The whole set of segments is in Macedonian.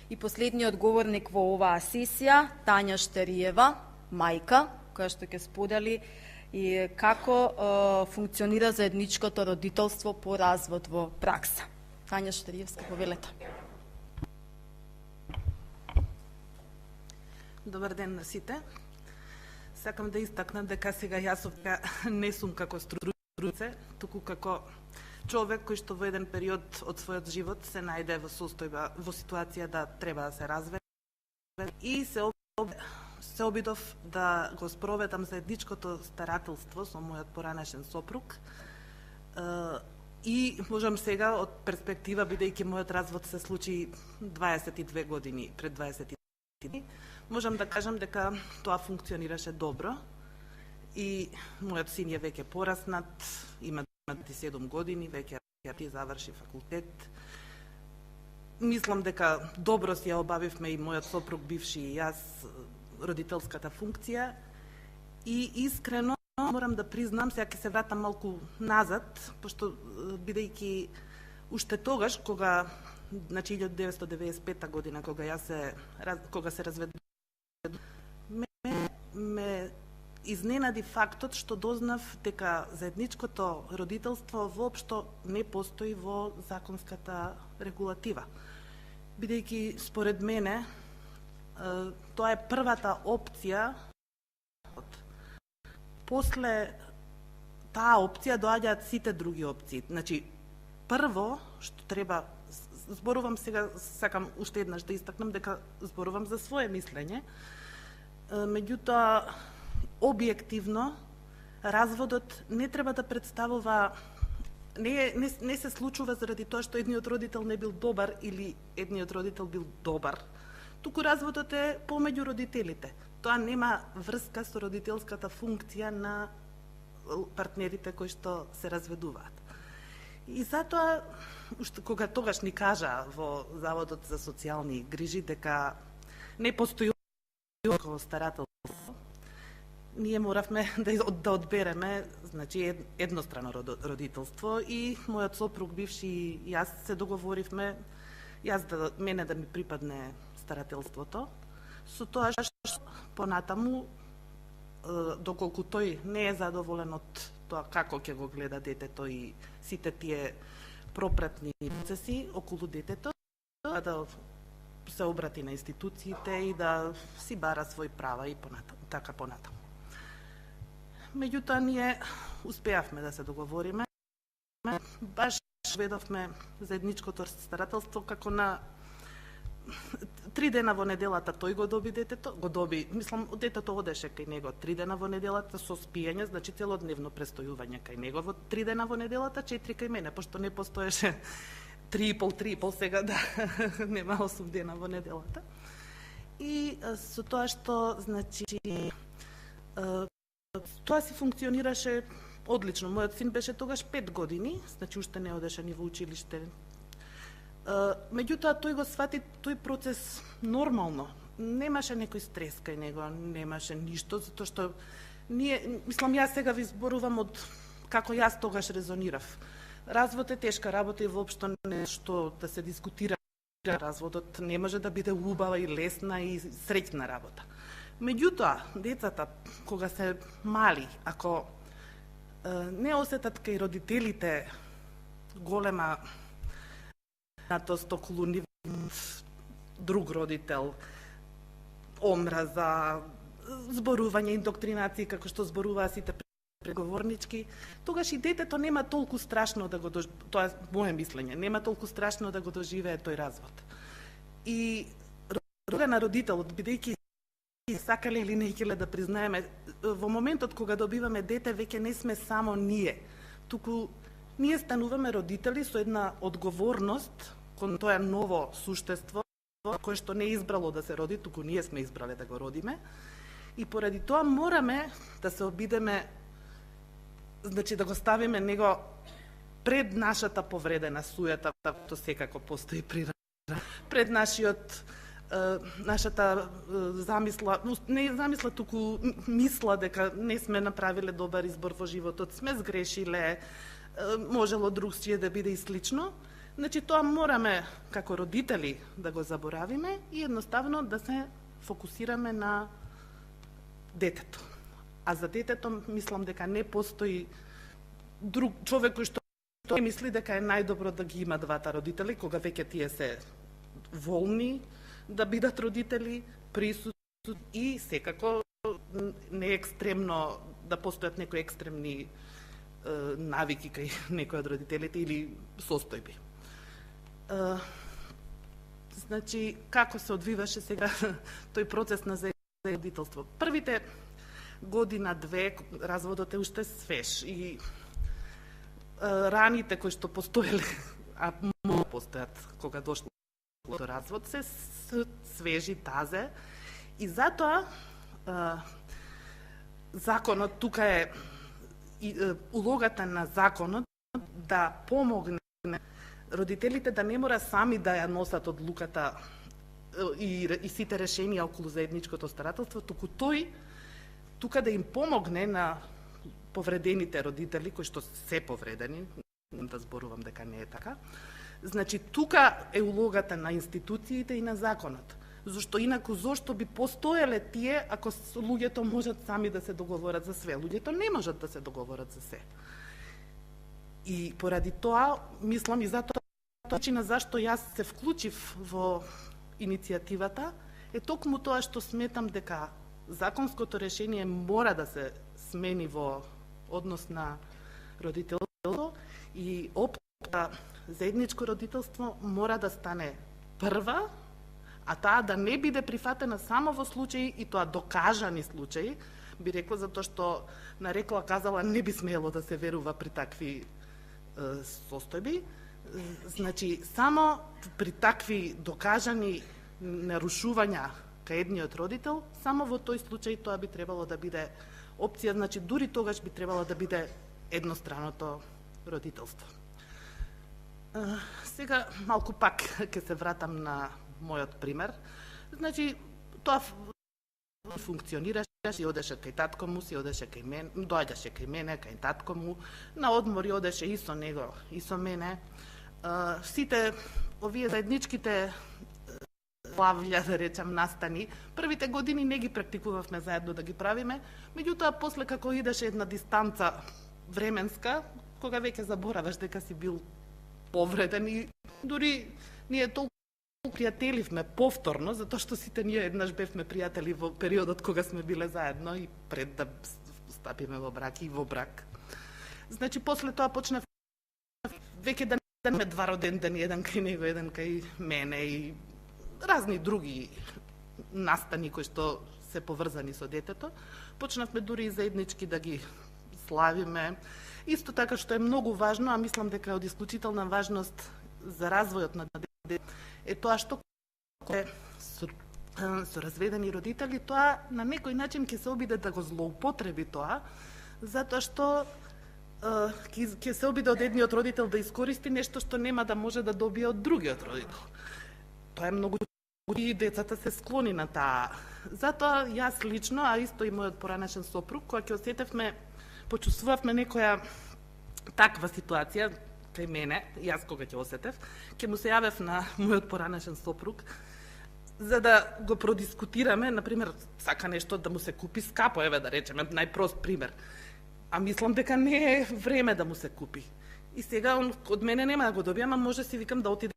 И последниот говорник во оваа сесија, Тања Штериева, мајка, која што ќе сподели и како функционира заедничкото родителство по развод во пракса. Тања Штериевска, повелете. Добар ден на сите. Сакам да истакнам дека сега јас не сум како струце, туку како човек кој што во еден период од својот живот се најде во состојба, во ситуација да треба да се разведе и се обидов да го спроведам заедничкото старателство со мојот поранешен сопруг. И можам сега од перспектива, бидејќи мојот развод се случи 22 години пред 22 години, можам да кажам дека тоа функционираше добро и мојот син е веќе пораснат, има 27 години, веќе заврши факултет. Мислам дека добро си ја обавивме и мојот сопруг, бивши и јас, родителската функција и искрено морам да признам, сега ќе се вратам малку назад, пошто бидејќи уште тогаш, кога, значи 1995 година, кога се разведував, ме изненади фактот што дознав дека заедничкото родителство воопшто не постои во законската регулатива. Бидејќи според мене тоа е првата опција. После таа опција доаѓаат сите други опции. Значи, прво што треба, зборувам сега, сакам уште еднаш да истакнам дека зборувам за свое мислење, меѓутоа објективно разводот не треба да представува, не се случува заради тоа што едниот родител не бил добар или едниот родител бил добар, туку разводот е помеѓу родителите. Тоа нема врска со родителската функција на партнерите кои што се разведуваат. И затоа, кога тогаш ни кажа во Заводот за социјални грижи дека не постои старателство, ние моравме да одбереме, значи, еднострано родителство и мојот сопруг, бивши и јас се договоривме мене да ми припадне старателството, со тоа што понатаму, доколку тој не е задоволен од тоа како ќе го гледа детето и сите тие пропратни процеси околу детето, да се обрати на институциите и да си бара свој права и така понатаму. Меѓутоа, ние успеавме да се договориме. Баш ведовме заедничкото старателство како на 3 дена во неделата тој го доби детето, мислам, детето одеше кај него 3 дена во неделата со спиење, значи целодневно престојување кај него во 3 дена во неделата, 4 кај мене, пошто не постоеше 3,5 сега, да, нема 8 дена во неделата. И со тоа што, значи, тоа си функционираше одлично. Мојот син беше тогаш 5 години, значи уште не одеше ни во училиште. Меѓутоа, тој го свати тој процес нормално. Немаше некој стрес кај него, немаше ништо, затоа што мислам, јас сега ви зборувам од како јас тогаш резонирав. Развод е тешка работа и воопшто нешто да се дискутира. Разводот не може да биде убава и лесна и среќна работа. Меѓутоа, децата, кога се мали, ако не осетат кај родителите голема напетост околу нив, друг родител, омраза, зборување, индоктринација, како што зборуваа сите преговорнички, тогаш и детето нема толку страшно да го тоа е моје мислење, нема толку страшно да го доживее тој развод. И ролата на родителот, бидејќи сакале или не ќе да признаеме, во моментот кога добиваме дете, веќе не сме само ние, туку ние стануваме родители со една одговорност кон тоа ново суштество, кое што не е избрало да се роди, туку ние сме избрале да го родиме. И поради тоа мораме да се обидеме, значи да го ставиме него пред нашата повредена суета, тоа секако постои пред нашата замисла, не замисла, туку мисла дека не сме направиле добар избор во животот, сме сгрешиле, можело другсие да биде и слично. Значи тоа мораме како родители да го заборавиме и едноставно да се фокусираме на детето. А за детето мислам дека не постои друг човек кој што не мисли дека е најдобро да ги има двата родители, кога веќе тие се волни да бидат родители, присутни и секако не екстремно да постојат некои екстремни навики кај некои од родителите или состојби. Значи, како се одвиваше сега тој процес на родителство? Првите година-две разводот е уште свеж и раните кои што постоеле, а може постојат кога дошло до развод, се свежи, тазе и затоа законот тука е улогата на законот да помогне родителите да не мора сами да ја носат одлуката и сите решенија околу заедничкото старателство, туку тој тука да им помогне на повредените родители, кои што се повредени, да зборувам дека не е така. Значи, тука е улогата на институциите и на законот. Зошто инаку, зошто би постоеле тие, ако луѓето можат сами да се договорат за све? Луѓето не можат да се договорат за се. И поради тоа, мислам и затоа причина зашто јас се вклучив во иницијативата, е токму тоа што сметам дека законското решение мора да се смени во однос на родителство и опцията заедничко родителство мора да стане прва, а таа да не биде прифатена само во случаи, и тоа докажани случаи, би рекла, затоа што нарекла казала не би смело да се верува при такви состојби. Значи, само при такви докажани нарушувања кај едниот родител, само во тој случај тоа би требало да биде опција, значи дури тогаш би требало да биде едностранното родителство. Сега малку пак ќе се вратам на мојот пример. Значи, тоа функционираше, си одеше кај татко му, си одеше кај мене, доаѓаше кај мене, кај татко му, на одмори одеше и со него, и со мене. Сите овие заедничките славља, да речем, настани, првите години не ги практикувавме заедно да ги правиме, меѓутоа после како идеше една дистанца временска, кога веќе забораваш дека си бил повреден и дури ние толку пријателивме повторно, затоа што сите ние еднаш бевме пријатели во периодот кога сме биле заедно и пред да стапиме во брак и во брак. Значи, после тоа почнав веќе да не два роден ден, еден кај него, еден кај мене и разни други настани кои што се поврзани со детето. Почнавме дури и заеднички да ги славиме. Исто така што е многу важно, а мислам дека е од исклучителна важност за развојот на дете, е тоа што со разведени родители, тоа на некој начин ќе се обиде да го злоупотреби тоа, затоа што ќе се обиде од едниот родител да искористи нешто што нема да може да добие од другиот родител. Тоа е многу и децата се склони на таа. Затоа јас лично, а исто и мојот поранешен сопруг, кога ќе осетевме, почувствувавме некоја таква ситуација кај мене, јас кога ќе осетев, ќе му се јавев на мојот поранешен сопруг, за да го продискутираме, например, сака нешто да му се купи скапо, еве да речеме, најпрост пример. А мислам дека не е време да му се купи. И сега он од мене нема да го добија, ама може си викам да отиде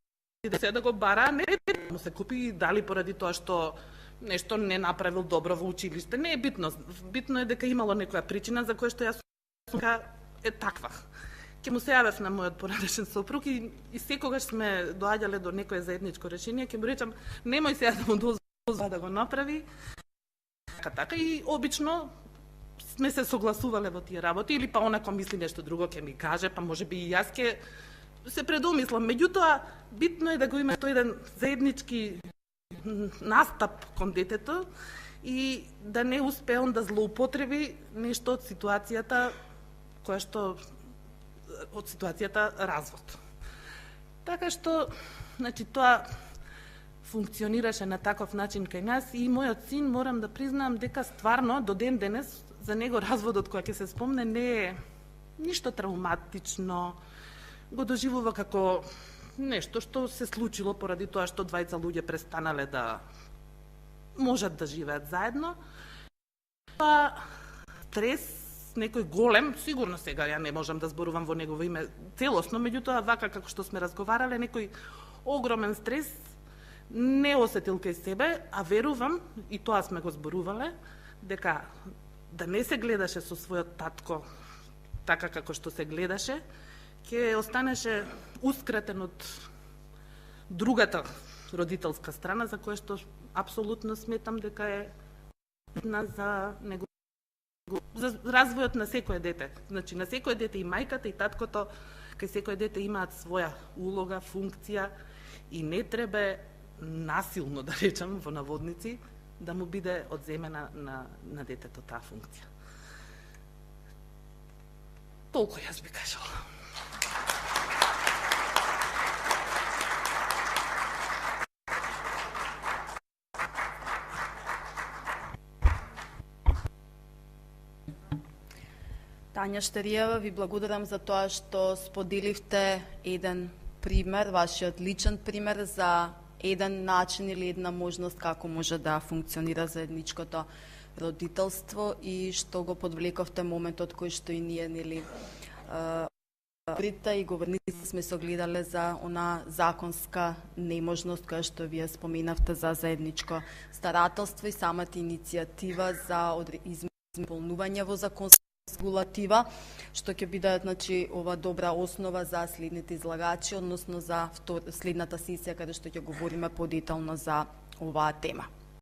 се да го бара, не да му се купи, дали поради тоа што нешто не направил добро во училиште, не е битно. Битно е дека имало некоја причина за која што јас е таква. Ќе му се јавев на мојот поранешен сопруг и секогаш сме доаѓале до некое заедничко решение, ќе му речам, немој сега да му дозволи да го направи. Така и обично сме се согласувале во тие работи, или па онако мисли нешто друго ќе ми каже, па може би и јас ќе се предумислам. Меѓутоа, битно е да го има тој еден заеднички настап кон детето и да не успее он да злоупотреби нешто од ситуацијата која што од ситуацијата развод. Така што, значи, тоа функционираше на таков начин кај нас и мојот син, морам да признам дека стварно до ден денес за него разводот кој ќе се спомне не е ништо травматично, го доживува како нешто што се случило поради тоа што двајца луѓе престанале да можат да живеат заедно. Па стрес некој голем, сигурно сега ја не можам да зборувам во негово име целосно, меѓутоа вака како што сме разговарале, некој огромен стрес не осетил кај себе, а верувам, и тоа сме го зборувале, дека да не се гледаше со својот татко така како што се гледаше, ќе останеше ускратен од другата родителска страна, за која што апсолутно сметам дека е за него, за развојот на секое дете. Значи, на секое дете и мајката и таткото, кај секое дете имаат своја улога, функција и не треба насилно, да речам, во наводници, да му биде одземена на детето таа функција. Толку јас би кажала. Тања Штериева, ви благодарам за тоа што споделивте еден пример, вашиот личен пример за еден начин или една можност како може да функционира заедничкото родителство и што го подвлековте моментот кој што и ние Брита и говорници сме се огледале за она законска неможност која што вие споменавте за заедничко старателство и самата иницијатива за изполнување во законска регулатива, што ќе биде ова добра основа за следните излагачи, односно за следната сесија каде што ќе говориме подетално за оваа тема.